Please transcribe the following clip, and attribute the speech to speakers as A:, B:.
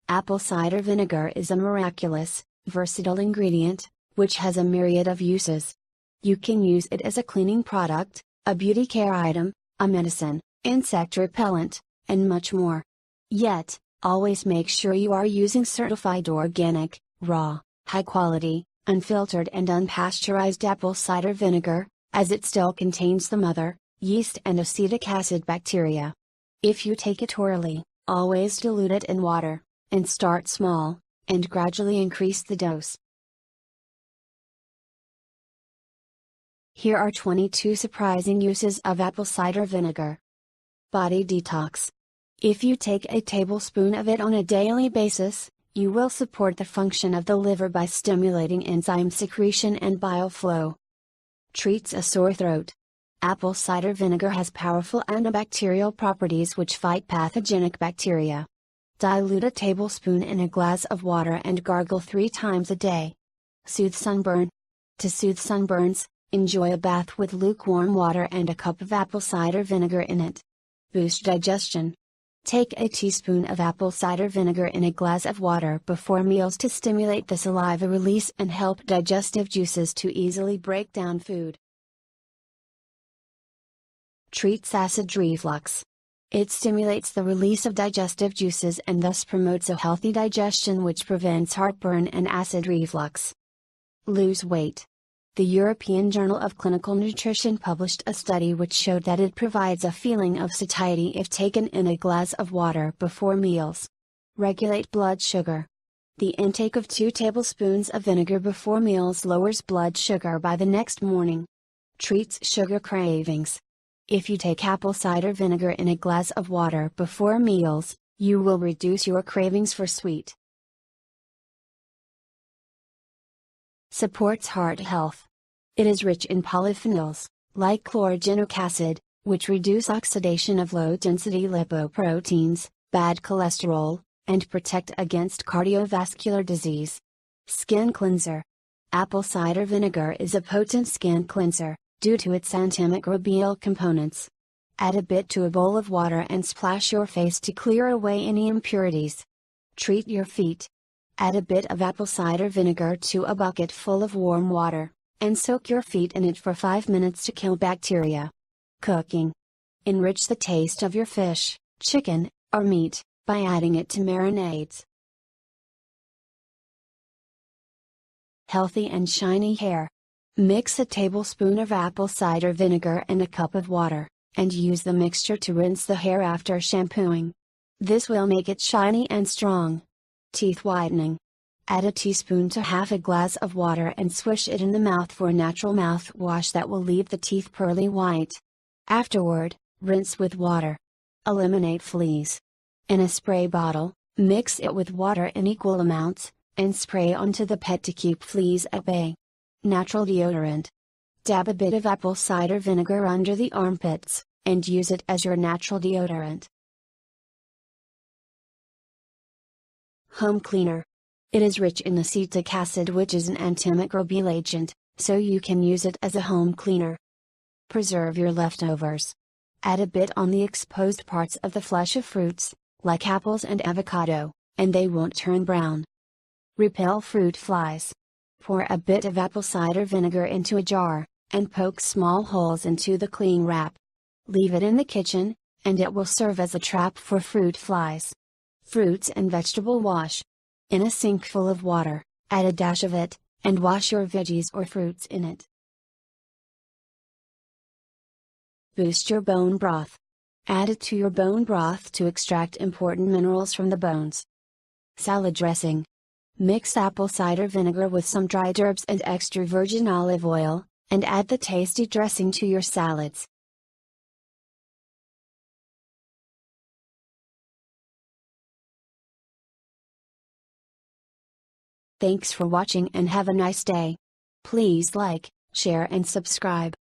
A: Apple cider vinegar is a miraculous, versatile ingredient, which has a myriad of uses. You can use it as a cleaning product, a beauty care item, a medicine, insect repellent, and much more. Yet, always make sure you are using certified organic, raw, high quality, unfiltered and unpasteurized apple cider vinegar, as it still contains the mother, yeast and acetic acid bacteria. If you take it orally, always dilute it in water, and start small, and gradually increase the dose. Here are 22 surprising uses of apple cider vinegar. Body detox. If you take a tablespoon of it on a daily basis, you will support the function of the liver by stimulating enzyme secretion and bile flow. Treats a sore throat. Apple cider vinegar has powerful antibacterial properties which fight pathogenic bacteria. Dilute a tablespoon in a glass of water and gargle 3 times a day. Soothe sunburn. To soothe sunburns, enjoy a bath with lukewarm water and a cup of apple cider vinegar in it. Boost digestion. Take a teaspoon of apple cider vinegar in a glass of water before meals to stimulate the saliva release and help digestive juices to easily break down food. Treats acid reflux. It stimulates the release of digestive juices and thus promotes a healthy digestion which prevents heartburn and acid reflux. Lose weight. The European Journal of Clinical Nutrition published a study which showed that it provides a feeling of satiety if taken in a glass of water before meals. Regulate blood sugar. The intake of 2 tablespoons of vinegar before meals lowers blood sugar by the next morning. Treats sugar cravings. If you take apple cider vinegar in a glass of water before meals, you will reduce your cravings for sweet. Supports heart health. It is rich in polyphenols, like chlorogenic acid, which reduce oxidation of low-density lipoproteins, bad cholesterol, and protect against cardiovascular disease. Skin cleanser. Apple cider vinegar is a potent skin cleanser, due to its antimicrobial components. Add a bit to a bowl of water and splash your face to clear away any impurities. Treat your feet. Add a bit of apple cider vinegar to a bucket full of warm water, and soak your feet in it for 5 minutes to kill bacteria. Cooking. Enrich the taste of your fish, chicken, or meat, by adding it to marinades. Healthy and shiny hair. Mix a tablespoon of apple cider vinegar and a cup of water, and use the mixture to rinse the hair after shampooing. This will make it shiny and strong. Teeth whitening. Add a teaspoon to half a glass of water and swish it in the mouth for a natural mouthwash that will leave the teeth pearly white. Afterward, rinse with water. Eliminate fleas. In a spray bottle, mix it with water in equal amounts, and spray onto the pet to keep fleas at bay. Natural deodorant. Dab a bit of apple cider vinegar under the armpits, and use it as your natural deodorant. Home cleaner. It is rich in acetic acid, which is an antimicrobial agent, so you can use it as a home cleaner. Preserve your leftovers. Add a bit on the exposed parts of the flesh of fruits, like apples and avocado, and they won't turn brown. Repel fruit flies. Pour a bit of apple cider vinegar into a jar, and poke small holes into the cling wrap. Leave it in the kitchen, and it will serve as a trap for fruit flies. Fruits and vegetable wash. In a sink full of water, add a dash of it, and wash your veggies or fruits in it. Boost your bone broth. Add it to your bone broth to extract important minerals from the bones. Salad dressing. Mix apple cider vinegar with some dried herbs and extra virgin olive oil, and add the tasty dressing to your salads. Thanks for watching and have a nice day. Please like, share and subscribe.